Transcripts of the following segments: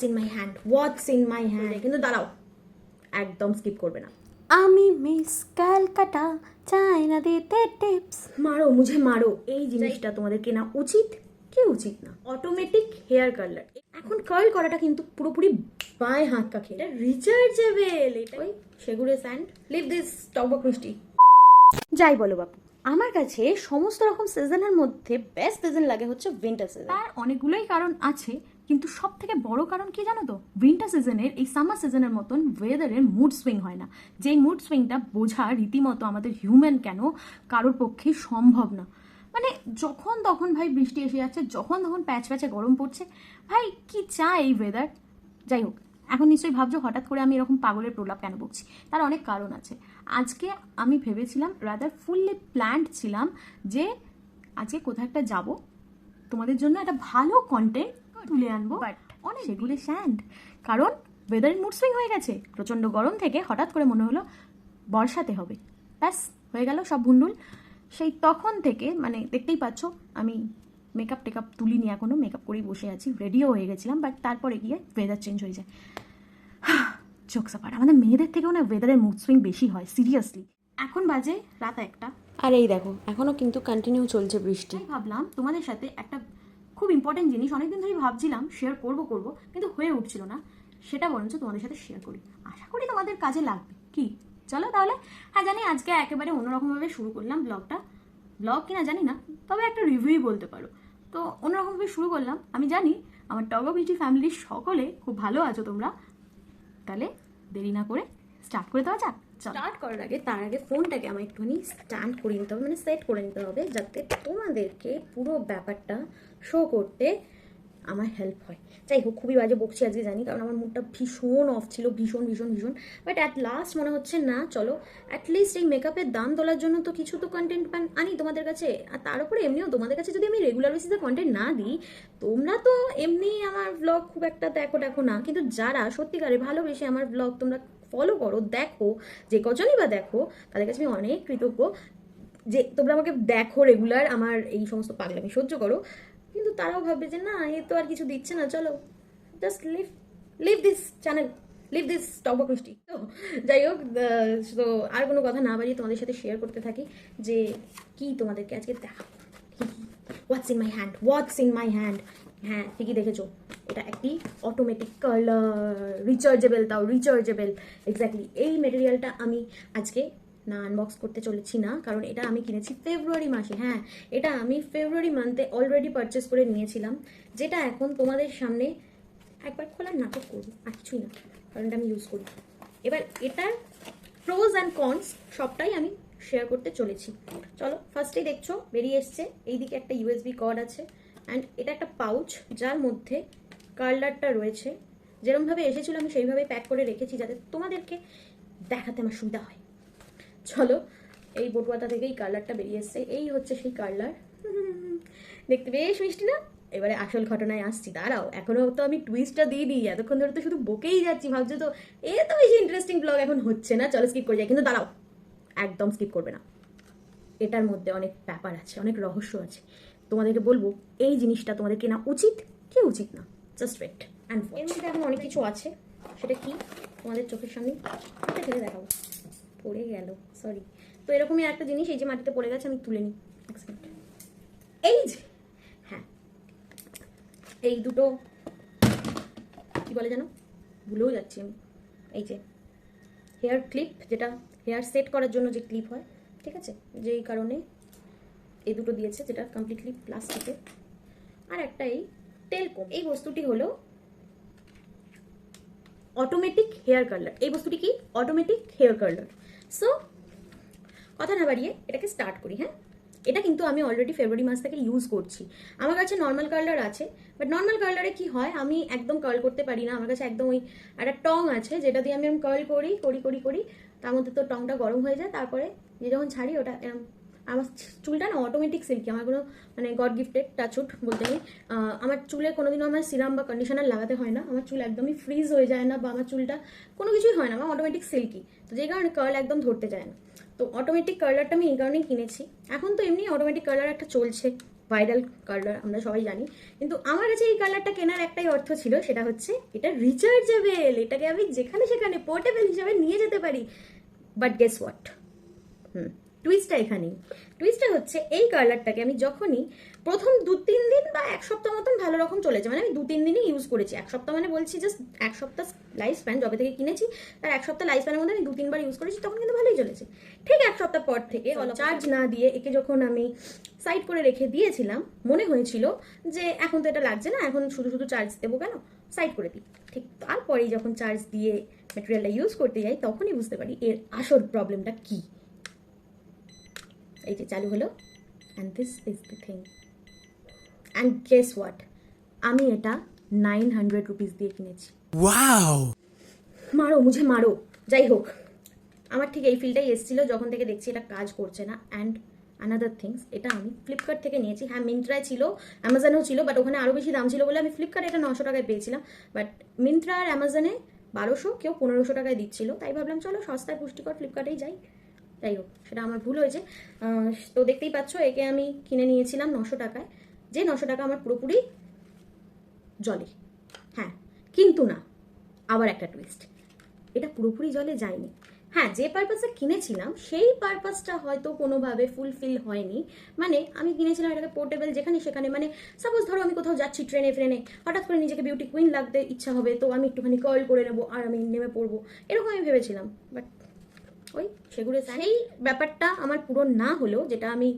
In my hand, what's in my hand. কিন্তু দাঁড়াও, একদম স্কিপ করবে না। আমি মিস ক্যালকাটা, চাই না দিতে টিপস। মারো মুঝে মারো, এই জিনিসটা তোমাদের কেনা উচিত কি উচিত না? Automatic hair colour. এখন কার্ল করাটা কিন্তু পুরোপুরি বাঁয়ে হাত কা খেলে রিচার্জেবল। এটা ওই সেগুড়ে স্যান্ড। লিভ দিস টকবক মিষ্টি। যাই বলো বাপু, আমার কাছে সমস্ত রকম সিজনের মধ্যে বেস্ট সিজন লাগে হচ্ছে উইন্টার সিজন। তার অনেকগুলোই কারণ আছে, কিন্তু সব থেকে বড় কারণ কি জানো তো? উইন্টার সিজনের এই সামার সিজনের মতন ওয়েদারের মুড সুইং হয় না। যেই মুড সুইংটা বোঝা রীতিমতো আমাদের হিউম্যান কেন কারোর পক্ষে সম্ভব না। মানে যখন তখন ভাই বৃষ্টি এসে যাচ্ছে, যখন তখন প্যাচ প্যাচে গরম পড়ছে। ভাই কি চায় এই ওয়েদার? যাই হোক, এখন নিশ্চয়ই ভাবছো হঠাৎ করে আমি এরকম পাগলের প্রলাপ কেন বকছি। তার অনেক কারণ আছে। আজকে আমি ভেবেছিলাম, রাদার ফুললি প্ল্যান্ড ছিলাম যে আজকে কোথাও একটা যাব, তোমাদের জন্য একটা ভালো কন্টেন্ট তুলে আনবো, বাট অনেক সেগুলো স্যান্ড। কারণ ওয়েদারের মুড সুইং হয়ে গেছে। প্রচণ্ড গরম থেকে হঠাৎ করে মনে হলো বর্ষাতে হবে, ব্যাস হয়ে গেল সব ভুন্ডুল। সেই তখন থেকে মানে দেখতেই পাচ্ছ আমি মেকআপ টেকআপ তুলিনি, এখনও মেকআপ করেই বসে আছি, রেডিও হয়ে গেছিলাম, বাট তারপরে গিয়ে ওয়েদার চেঞ্জ হয়ে যায়। জোকস আপার, আমাদের মেয়েদের থেকেও না ওয়েদারের মুড সুইং বেশি হয়, সিরিয়াসলি। এখন বাজে রাত 1টা, আর এই দেখো এখনো কিন্তু কন্টিনিউ চলছে বৃষ্টি। তাই ভাবলাম তোমাদের সাথে একটা খুব ইম্পর্টেন্ট জিনিস অনেকদিন ধরেই ভাবছিলাম শেয়ার করব কিন্তু হয়ে উঠছিল না, সেটা বরঞ্চ তোমাদের সাথে শেয়ার করি। আশা করি তোমাদের কাজে লাগবে। কি চলো তাহলে। হ্যাঁ জানি আজকে একেবারে অন্যরকমভাবে শুরু করলাম ব্লগটা, ব্লগ কিনা জানি না, তবে একটা রিভিউই বলতে পারো। তো অন্যরকমভাবে শুরু করলাম। আমি জানি আমার টগো বিটি ফ্যামিলির সকলে খুব ভালো আছো তোমরা। তাহলে দেরি না করে স্টার্ট করে দেওয়া যাক। স্টার্ট করার আগে তার আগে ফোনটাকে আমার একটুখানি স্ট্যান্ড করে নিতে হবে, মানে সেট করে নিতে হবে, যাতে তোমাদেরকে পুরো ব্যাপারটা শো করতে আমার হেল্প হয়। যাই হোক, খুবই বাজে বকছি আজকে জানি, কারণ আমার মুডটা ভীষণ অফ ছিল, ভীষণ ভীষণ ভীষণ। বাট অ্যাট লাস্ট মনে হচ্ছে না, চলো অ্যাটলিস্ট এই মেকআপের দাম তোলার জন্য তো কিছু তো কন্টেন্ট আনি তোমাদের কাছে। আর তার উপরে এমনিও তোমাদের কাছে যদি আমি রেগুলার বেসিসে কন্টেন্ট না দিই, তোমরা তো এমনি আমার ব্লগ খুব একটা দেখো না, কিন্তু যারা সত্যিকারে ভালোবেসে আমার ব্লগ তোমরা ফলো করো, দেখো, যে কজনই বা দেখো, তাদের কাছে আমি অনেক কৃতজ্ঞ যে তোমরা আমাকে দেখো রেগুলার, আমার এই সমস্ত পাগলামি সহ্য করো। কিন্তু তারাও ভাববে যে না, এ তো আর কিছু দিচ্ছে না, চলো just leave this channel, leave this Tokbok Mishti. তো যাই হোক, তো আর কোনো কথা না বাড়িয়ে তোমাদের সাথে শেয়ার করতে থাকি যে কি তোমাদেরকে আজকে দেখা, হোয়াটস in my hand, what's in my hand. হ্যাঁ ঠিকই দেখেছো, এটা একটি অটোমেটিক কালার, রিচার্জেবল, তাও রিচার্জেবল। এক্স্যাক্টলি এই মেটেরিয়ালটা আমি আজকে না আনবক্স করতে চলেছি না, কারণ এটা আমি কিনেছি ফেব্রুয়ারি মাসে। হ্যাঁ, এটা আমি ফেব্রুয়ারি মান্থে অলরেডি পারচেস করে নিয়েছিলাম, যেটা এখন তোমাদের সামনে একবার খোলার নাটক করবো, আর কিছুই না, কারণ এটা আমি ইউজ করি। এবার এটার প্রোজ অ্যান্ড কনস সবটাই আমি শেয়ার করতে চলেছি। চলো, ফার্স্টেই দেখছো বেরিয়ে এসছে, এইদিকে একটা ইউএসবি কর্ড আছে, অ্যান্ড এটা একটা পাউচ যার মধ্যে কার্লারটা রয়েছে। যেরকমভাবে এসেছিলো আমি সেইভাবেই প্যাক করে রেখেছি, যাতে তোমাদেরকে দেখাতে আমার সুবিধা হয়। চলো, এই বটুয়াটা থেকেই কার্লারটা বেরিয়ে এসছে, এই হচ্ছে সেই কার্লার। দেখতে বেশ মিষ্টি না? এবারে আসল ঘটনায় আসছি, দাঁড়াও, এখনো তো আমি টুইস্টটা দিয়ে দিই, এতক্ষণ ধরে তো শুধু বকেই যাচ্ছি, ভাবছো তো এ তো বেশি ইন্টারেস্টিং ব্লগ এখন হচ্ছে না, চলো স্কিপ করে যাই। কিন্তু দাঁড়াও, একদম স্কিপ করবে না, এটার মধ্যে অনেক ব্যাপার আছে, অনেক রহস্য আছে। তোমাদেরকে বলবো এই জিনিসটা তোমাদের কেনা উচিত কি উচিত না, জাস্ট ওয়েট অ্যান্ড এর মধ্যে এখন অনেক কিছু আছে, সেটা কি তোমাদের চোখের সামনে এটা ফেলে দেখাবো। পড়ে গেল, সরি। তো এরকমই একটা জিনিস, এই যে মাটিতে পড়ে গেছে, আমি তুলে নিই এক সেকেন্ড। এই যে, হ্যাঁ, এই দুটো কি বলে জানো, ভুলেও যাচ্ছি আমি। এই যে হেয়ার ক্লিপ, যেটা হেয়ার সেট করার জন্য যে ক্লিপ হয়, ঠিক আছে, যেই কারণে এই দুটো দিয়েছে, যেটা কমপ্লিটলি প্লাস্টিকের। আর একটা এই টেলকম। এই বস্তুটি হলো অটোমেটিক হেয়ার কালার। এই বস্তুটি কি? Automatic hair colour. সো কথা না বাড়িয়ে এটাকে স্টার্ট করি। হ্যাঁ, এটা কিন্তু আমি অলরেডি ফেব্রুয়ারি মাস থেকে ইউজ করছি। আমার কাছে নর্মাল কালার আছে, বাট নর্মাল কালারে কি হয়, আমি একদম কার্ল করতে পারি না। আমার কাছে একদম ওই একটা টং আছে, যেটা দিয়ে আমি কার্ল করি করি করি করি তার মধ্যে তো টংটা গরম হয়ে যায়, তারপরে যে যখন ছাড়ি ওটা এরম। আমার চুলটা না অটোমেটিক সিল্কি, আমার কোনো মানে গড গিফটেড টাচউড বলতে নেই। আমার চুলে কোনোদিনও আমার সিরাম বা কন্ডিশনার লাগাতে হয় না, আমার চুল একদমই ফ্রিজ হয়ে যায় না, বা আমার চুলটা কোনো কিছুই হয় না, আমার অটোমেটিক সিল্কি। তো যে কারণে কার্ল একদম ধরতে যায় না। তো অটোমেটিক কালারটা আমি এই কারণেই কিনেছি। এখন তো এমনি অটোমেটিক কালার একটা চলছে, ভাইরাল কালার, আমরা সবাই জানি। কিন্তু আমার কাছে এই কালারটা কেনার একটাই অর্থ ছিল, সেটা হচ্ছে এটা রিচার্জেবল, এটাকে আমি যেখানে সেখানে পোর্টেবল হিসাবে নিয়ে যেতে পারি। বাট গেস হোয়াট, টুইস্টটা এখানেই। টুইস্টটা হচ্ছে এই কালারটাকে আমি যখনই প্রথম 2-3 দিন বা 1 সপ্তাহ মতন ভালো রকম চলেছে, মানে আমি 2-3 দিনই ইউজ করেছি। 1 সপ্তাহ মানে বলছি জাস্ট 1 সপ্তাহ লাইফ স্প্যান, যবে থেকে কিনেছি তার 1 সপ্তাহ লাইফ স্প্যানের মধ্যে আমি 2-3 বার ইউজ করেছি, তখন কিন্তু ভালোই চলেছে। ঠিক 1 সপ্তাহ পর থেকে চার্জ না দিয়ে একে যখন আমি সাইড করে রেখে দিয়েছিলাম, মনে হয়েছিল যে এখন তো এটা লাগছে না, এখন শুধু শুধু চার্জ দেবো কেন, সাইড করে দিই। ঠিক তারপরেই যখন চার্জ দিয়ে ম্যাটেরিয়ালটা ইউজ করতে যাই, তখনই বুঝতে পারি এর আসল প্রবলেমটা কী। এই যে চালু হলো, and this is the thing. And guess what, আমি এটা 900 রুপিস দিয়ে কিনেছি। Wow! মারো মুঝে মারো। যাই হোক, আমার ঠিক এই ফিলটাই এসেছিল যখন থেকে দেখছি এটা কাজ করছে না। অ্যান্ড অ্যানাদার থিংস, এটা আমি ফ্লিপকার্ট থেকে নিয়েছি। হ্যাঁ, মিন্ত্রায় ছিল, অ্যামাজনেও ছিল, বাট ওখানে আরও বেশি দাম ছিল বলে আমি ফ্লিপকার্টে এটা 900 টাকায় পেয়েছিলাম। বাট মিন্ত্রা আর অ্যামাজনে 1200, কেউ 1500 টাকায় দিচ্ছিল। তাই ভাবলাম চলো সস্তায় পুষ্টিকর ফ্লিপকার্টেই যাই। যাই হোক, সেটা আমার ভুল হয়েছে। তো দেখতেই পাচ্ছ, একে আমি কিনে নিয়েছিলাম 900 টাকায়, যে 900 টাকা আমার পুরোপুরি জলে। হ্যাঁ, কিন্তু না, আবার একটা টুইস্ট, এটা পুরোপুরি জলে যায়নি। হ্যাঁ, যে পারপাসে কিনেছিলাম সেই পারপাসটা হয়তো কোনোভাবে ফুলফিল হয়নি। মানে আমি কিনেছিলাম এটাকে পোর্টেবল যেখানে সেখানে, মানে সাপোজ ধরো আমি কোথাও যাচ্ছি ট্রেনে ফ্রেনে, হঠাৎ করে নিজেকে বিউটি কুইন লাগতে ইচ্ছা হবে, তো আমি একটুখানি কার্ল করে নেবো আর আমি নেমে পড়বো, এরকম আমি ভেবেছিলাম। বাট ওই সেগুলো, সেই ব্যাপারটা আমার পূরণ না হলেও, যেটা আমি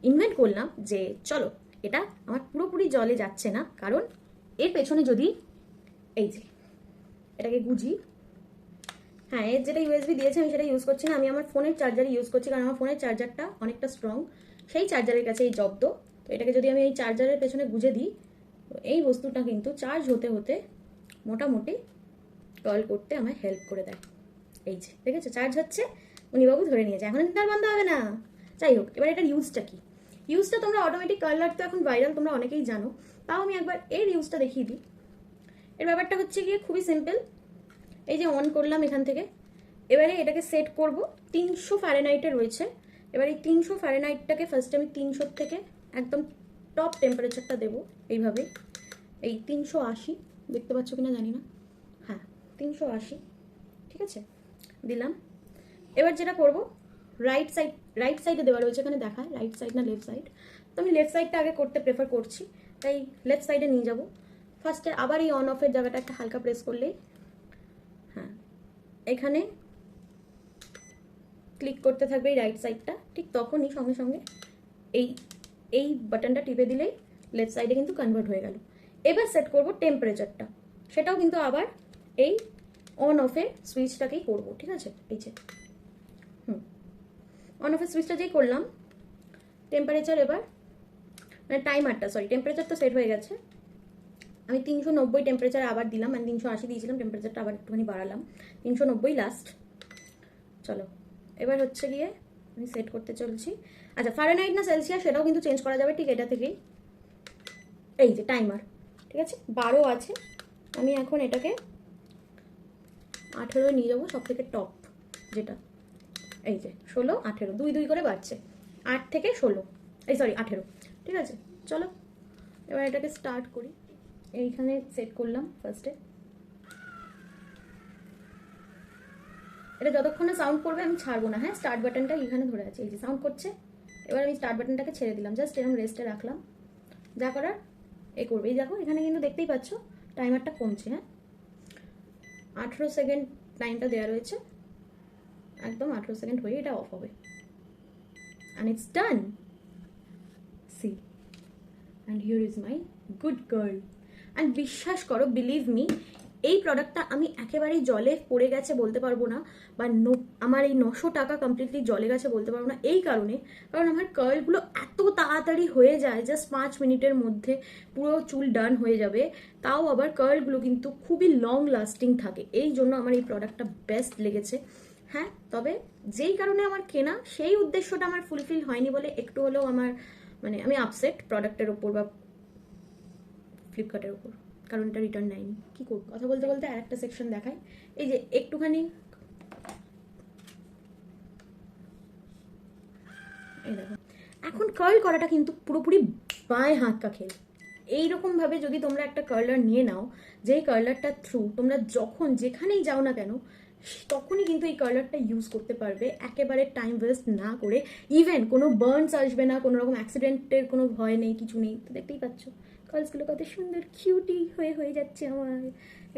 ইনভেন্ট করলাম যে চলো এটা আমার পুরোপুরি জলে যাচ্ছে না, কারণ এর পেছনে যদি এই যে এটাকে গুজি, হ্যাঁ, এর যেটা ইউএসবি দিয়েছে আমি সেটা ইউজ করছি না, আমি আমার ফোনের চার্জারই ইউজ করছি, কারণ আমার ফোনের চার্জারটা অনেকটা স্ট্রং, সেই চার্জারের কাছে এই জব্দ। তো এটাকে যদি আমি এই চার্জারের পেছনে গুজে দিই, তো এই বস্তুটা কিন্তু চার্জ হতে হতে মোটামুটি কল করতে আমায় হেল্প করে দেয়। এই যে দেখেছো, চার্জ হচ্ছে, উনিবাবু ধরে নিয়েছে, এখন কিন্তু আর বন্ধ হবে না। যাই হোক, এবার এটার ইউজটা কি? ইউজটা তোমরা অটোমেটিক কালার তো এখন ভাইরাল, তোমরা অনেকেই জানো, তাও আমি একবার এর ইউজটা দেখিয়ে দিই। এর ব্যাপারটা হচ্ছে গিয়ে খুবই সিম্পল। এই যে অন করলাম এখান থেকে, এবারে এটাকে সেট করব 300 ফ্যারেনহাইটে রয়েছে। এবার এই 300 ফ্যারেনহাইটটাকে ফার্স্টে আমি 300 থেকে একদম টপ টেম্পারেচারটা দেবো এইভাবে, এই 380, দেখতে পাচ্ছ কিনা জানি না, হ্যাঁ 380, ঠিক আছে, দিলাম। এবার যেটা করব, রাইট সাইডে দেওয়া রয়েছে, এখানে দেখায় রাইট সাইড না লেফট সাইড, তো আমি লেফট সাইডটা আগে করতে প্রেফার করছি, তাই লেফট সাইডে নিয়ে যাব। ফার্স্টে আবার এই অন অফের জায়গাটা একটা হালকা প্রেস করলেই, হ্যাঁ এখানে ক্লিক করতে থাকবে এই রাইট সাইডটা, ঠিক তখনই সঙ্গে সঙ্গে এই বাটনটা টিপে দিলেই লেফট সাইডে কিন্তু কনভার্ট হয়ে গেল। এবার সেট করব টেম্পারেচারটা, সেটাও কিন্তু আবার এই অন অফের সুইচটাকেই করব, ঠিক আছে, এই যে অন অফের সুইচটা যেই করলাম, টেম্পারেচার এবার মানে টাইমারটা, সরি টেম্পারেচার তো সেট হয়ে গেছে, আমি 390 টেম্পারেচার আবার দিলাম, মানে 380 দিয়েছিলাম, টেম্পারেচারটা আবার একটুখানি বাড়ালাম, 390 লাস্ট। চলো এবার হচ্ছে গিয়ে আমি সেট করতে চলছি। আচ্ছা, ফারেনহাইট না সেলসিয়াস সেটাও কিন্তু চেঞ্জ করা যাবে, ঠিক এটা থেকেই। এই যে টাইমার, ঠিক আছে, 12 আছে, আমি এখন এটাকে 18 নিয়ে যাবো, সব থেকে টপ যেটা, এই যে 16, 18, 2 করে বাড়ছে, 8 থেকে 16, এই সরি 18, ঠিক আছে। চলো এবার এটাকে স্টার্ট করি, এইখানে সেট করলাম ফার্স্টে, এটা যতক্ষণে সাউন্ড করবে আমি ছাড়বো না, হ্যাঁ স্টার্ট বাটনটা এখানে ধরে আছে, এই যে সাউন্ড করছে। এবার আমি স্টার্ট বাটনটাকে ছেড়ে দিলাম, জাস্ট এরকম রেস্টে রাখলাম, যা করার এ করবে। এই দেখো এখানে কিন্তু দেখতেই পাচ্ছ টাইমারটা কমছে, হ্যাঁ 18 সেকেন্ড টাইমটা দেওয়া রয়েছে, একদম 18 সেকেন্ড হয়ে এটা অফ হবে, and it's done. See, and here is my good girl. and বিশ্বাস করো, বিলিভ মি, এই প্রোডাক্টটা আমি একেবারেই জলে পড়ে গেছে বলতে পারবো না, বা আমার এই 900 টাকা কমপ্লিটলি জলে গেছে বলতে পারবো না, এই কারণে, কারণ আমার কার্লগুলো এত তাড়াতাড়ি হয়ে যায়, জাস্ট 5 মিনিটের মধ্যে পুরো চুল ডান হয়ে যাবে, তাও আবার কার্লগুলো কিন্তু খুবই লং লাস্টিং থাকে, এই জন্য আমার এই প্রোডাক্টটা বেস্ট লেগেছে। হ্যাঁ, তবে যেই কারণে আমার কেনা, সেই উদ্দেশ্যটা আমার ফুলফিল হয়নি বলে একটু হলেও আমার, মানে আমি আপসেট প্রোডাক্টের ওপর বা ফ্লিপকার্টের ওপর, কারণ এটা রিটার্ন নেয়নি। কী করবো, কথা বলতে বলতে আর একটা সেকশন দেখায়, এই যে একটুখানি, এই দেখো এখন কার্ল করাটা কিন্তু পুরোপুরি বাঁয়ে হাত কা খেল। এইরকমভাবে যদি তোমরা একটা কার্লার নিয়ে নাও, যেই কার্লারটা থ্রু তোমরা যখন যেখানেই যাও না কেন তখনই কিন্তু এই কার্লারটা ইউজ করতে পারবে, একেবারে টাইম ওয়েস্ট না করে। ইভেন কোনো বার্নস আসবে না, কোনো রকম অ্যাক্সিডেন্টের কোনো ভয় নেই, কিছু নেই। তো দেখতেই পাচ্ছ কার্লসগুলো কত সুন্দর কিউটি হয়ে যাচ্ছে আমার,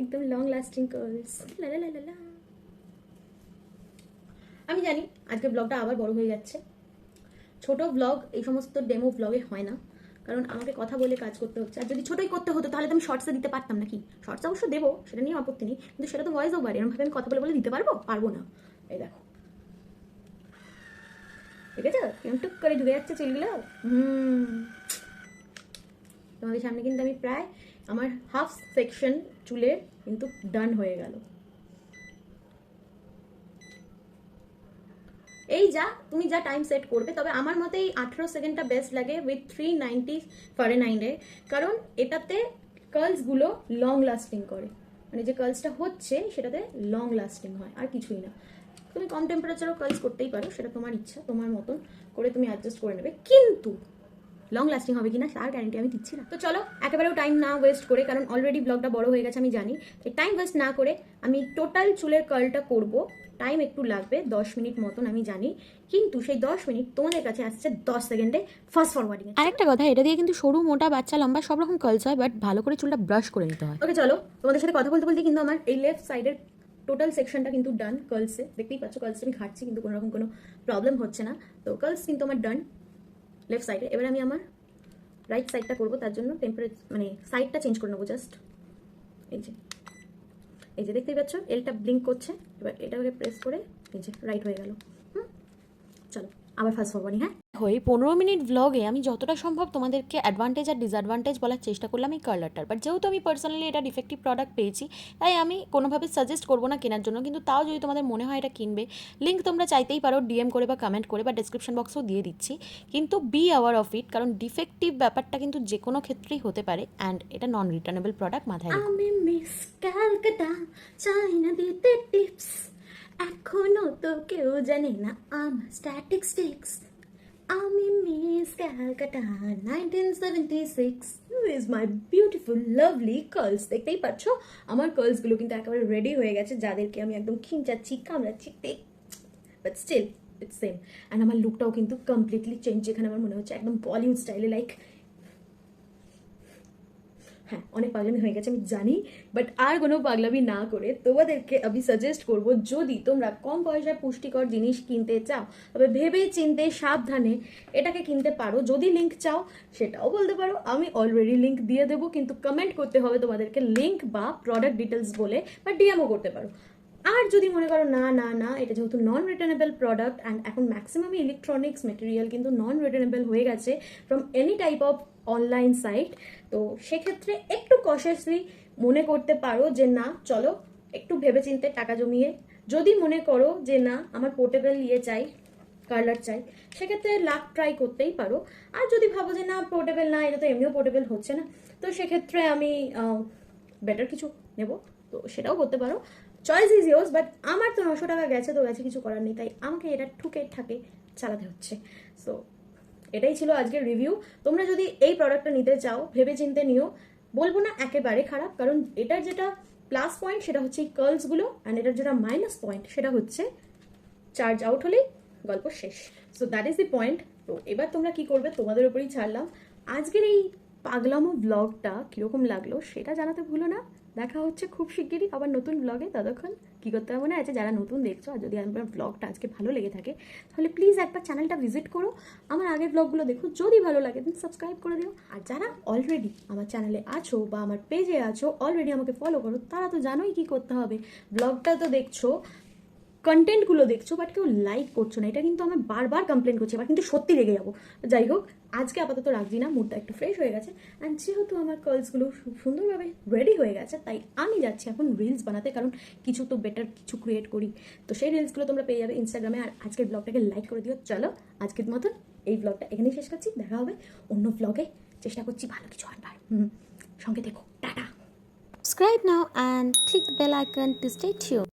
একদম লং লাস্টিং কার্লস। লা লা লা লা লা। আমি জানি আজকে ব্লগটা আবার বড় হয়ে যাচ্ছে। ছোট ব্লগ এই সমস্ত ডেমো ব্লগে হয় না, কারণ আমাকে কথা বলে কাজ করতে হচ্ছে। আর যদি ছোটোই করতে হতো তাহলে তো আমি শর্টসে দিতে পারতাম নাকি? শর্টস অবশ্য দেবো, সেটা নিয়ে আপত্তি নেই, কিন্তু সেটা তো ভয়েস ওভার, এরকমভাবে আমি কথা বলে দিতে পারবো না। এই দেখো, ঠিক আছে, কেমন টুক করে ঢুকে যাচ্ছে চুলগুলো। তোমাদের সামনে কিন্তু আমি প্রায় আমার হাফ সেকশন চুলের কিন্তু ডান হয়ে গেল। এই তুমি যা টাইম সেট করবে, তবে আমার মতে এই 18 সেকেন্ডটা বেস্ট লাগে উইথ 390 ফারেনহাইটে, কারণ এটাতে কার্লসগুলো লং লাস্টিং করে, মানে যে কার্লসটা হচ্ছে সেটাতে লং লাস্টিং হয়, আর কিছুই না। তুমি কম টেম্পারেচারও কার্লস করতেই পারো, সেটা তোমার ইচ্ছা, তোমার মতন করে তুমি অ্যাডজাস্ট করে নেবে, কিন্তু লং লাস্টিং হবে কিনা তার গ্যারান্টি আমি দিচ্ছি না। তো চলো একেবারেও টাইম না ওয়েস্ট করে, কারণ অলরেডি ব্লগটা বড় হয়ে গেছে আমি জানি, তাই টাইম ওয়েস্ট না করে আমি টোটাল চুলের কার্লটা করব। টাইম একটু লাগবে 10 মিনিট মতন আমি জানি, কিন্তু সেই 10 মিনিট তোমাদের কাছে আসছে 10 সেকেন্ডে ফাস্ট ফরওয়ার্ডিং। আরেকটা কথা, এটা দিয়ে কিন্তু সরু মোটা বাচ্চা লম্বা সব রকম কার্লস হয়, বাট ভালো করে চুলটা ব্রাশ করে নিতে হয়। ওকে চলো, তোমাদের সাথে কথা বলতে বলতে কিন্তু আমার এই লেফট সাইডের টোটাল সেকশনটা কিন্তু ডান কার্লসে। দেখতেই পাচ্ছ কার্লসে আমি ঘাটছি, কিন্তু কোনো রকম কোনো প্রবলেম হচ্ছে না। তো কার্লস কিন্তু আমার ডান লেফট সাইডে। এবার আমি আমার রাইট সাইডটা করবো, তার জন্য মানে সাইডটা চেঞ্জ করে নেবো জাস্ট। এই যে দেখতেই পাচ্ছ এলটা ব্লিঙ্ক করছে, এবার এটাকে প্রেস করে এই যে রাইট হয়ে গেল। চলো আবার ফাস্ট ফরওয়ার্ডিং। হ্যাঁ, হয়ে 15 মিনিট ব্লগে আমি যতটা সম্ভব তোমাদেরকে অ্যাডভান্টেজ আর ডিসঅ্যাডভান্টেজ বলার চেষ্টা করলাম এই কার্লারটার। বাট যেহেতু আমি পার্সোনালি এটা ডিফেক্টিভ প্রোডাক্ট পেয়েছি, তাই আমি কোনোভাবে সাজেস্ট করবো না কেনার জন্য, কিন্তু তাও যদি তোমাদের মনে হয় এটা কিনবে, লিঙ্ক তোমরা চাইতেই পারো ডিএম করে বা কমেন্ট করে, বা ডেসক্রিপশন বক্সেও দিয়ে দিচ্ছি। কিন্তু বি আওয়ার অফ ইট, কারণ ডিফেক্টিভ ব্যাপারটা কিন্তু যে কোনো ক্ষেত্রেই হতে পারে, অ্যান্ড এটা নন রিটার্নেবল প্রোডাক্ট, মাথায় রেখো। আমি মিস ক্যালকাটা, চাই না দিতে টিপস, এখনো তো কেউ জানে না আমার স্ট্যাটিস্টিক্স। আমি Miss Calcutta 1976, is my beautiful lovely curls. দেখতেই পাচ্ছ আমার কার্লসগুলো কিন্তু একেবারে রেডি হয়ে গেছে, যাদেরকে আমি একদম খিঁচাচ্ছি কামড়াচ্ছি, but still it's same. And আমার লুকটাও কিন্তু কমপ্লিটলি চেঞ্জ, যেখানে আমার মনে হচ্ছে একদম বলিউড স্টাইলে, লাইক হ্যাঁ অনেক পাগলামি হয়ে গেছে আমি জানি, বাট আর কোনো পাগলামি না করে তোমাদেরকে আমি সাজেস্ট করব, যদি তোমরা কম পয়সায় পুষ্টিকর জিনিস কিনতে চাও, তবে ভেবে চিনতে সাবধানে এটাকে কিনতে পারো। যদি লিঙ্ক চাও সেটাও বলতে পারো, আমি অলরেডি লিঙ্ক দিয়ে দেবো, কিন্তু কমেন্ট করতে হবে তোমাদেরকে লিঙ্ক বা প্রোডাক্ট ডিটেলস বলে, বা ডিএমও করতে পারো। আর যদি মনে করো না না না এটা যেহেতু নন রিটার্নেবল প্রোডাক্ট, অ্যান্ড এখন ম্যাক্সিমাম ইলেকট্রনিক্স মেটেরিয়াল কিন্তু নন রিটার্নেবল হয়ে গেছে from any type of online site, তো সেক্ষেত্রে একটু কশাসলি মনে করতে পারো যে না চলো একটু ভেবেচিন্তে টাকা জমিয়ে, যদি মনে করো যে না আমার পোর্টেবল চাই, কার্লার চাই, সেক্ষেত্রে লাখ ট্রাই করতেই পারো। আর যদি ভাবো যে না পোর্টেবল না, এটা তো এমনিও পোর্টেবল হচ্ছে না, তো সেক্ষেত্রে আমি বেটার কিছু নেব, তো সেটাও করতে পারো। চয়েস ইজ ইয়োর্স, বাট আমার তো 900 টাকা গেছে, তো গেছে, কিছু করার নেই, তাই আমাকে এটা ঠুকে ঠাকে চালাতে হচ্ছে। সো এটাই ছিল আজকের রিভিউ। তোমরা যদি এই প্রোডাক্টটা নিতে চাও ভেবে চিন্তে নিও, বলবো না একেবারে খারাপ, কারণ এটার যেটা প্লাস পয়েন্ট সেটা হচ্ছে এই কার্লসগুলো, অ্যান্ড এটার যেটা মাইনাস পয়েন্ট সেটা হচ্ছে চার্জ আউট হলেই গল্প শেষ। So that is the point. তো এবার তোমরা কি করবে তোমাদের উপরেই ছাড়লাম। আজকের এই পাগলামো ব্লগটা কীরকম লাগলো সেটা জানাতে ভুলো না। দেখা হচ্ছে খুব শিগগিরই আবার নতুন ব্লগে। ততক্ষণ কী করতে হবে মনে আছে, যারা নতুন দেখছো আর যদি আমার ব্লগটা আজকে ভালো লেগে থাকে তাহলে প্লিজ একবার চ্যানেলটা ভিজিট করো, আমার আগের ব্লগগুলো দেখো, যদি ভালো লাগে দেন সাবস্ক্রাইব করে দিও। আর যারা অলরেডি আমার চ্যানেলে আছো বা আমার পেজে আছো, অলরেডি আমাকে ফলো করো, তারা তো জানোই কী করতে হবে। ব্লগটা তো দেখছো, কন্টেন্টগুলো দেখছো, বাট কেউ লাইক করছো না, এটা কিন্তু আমি বারবার কমপ্লেন করছি, এবার কিন্তু সত্যি রেগে যাবো। যাই হোক, আজকে আপাতত রাখছি না, মুডটা একটু ফ্রেশ হয়ে গেছে, অ্যান্ড যেহেতু আমার কার্লসগুলো সুন্দরভাবে রেডি হয়ে গেছে, তাই আমি যাচ্ছি এখন রিলস বানাতে, কারণ কিছু তো বেটার কিছু ক্রিয়েট করি। তো সেই রিলসগুলো তোমরা পেয়ে যাবে ইনস্টাগ্রামে। আর আজকের ব্লগটাকে লাইক করে দিও। চলো আজকের মতন এই ব্লগটা এখানেই শেষ করছি, দেখা হবে অন্য ব্লগে। চেষ্টা করছি ভালো কিছু আনবার। সঙ্গে দেখো, tata. Subscribe now and click the bell icon to stay tuned.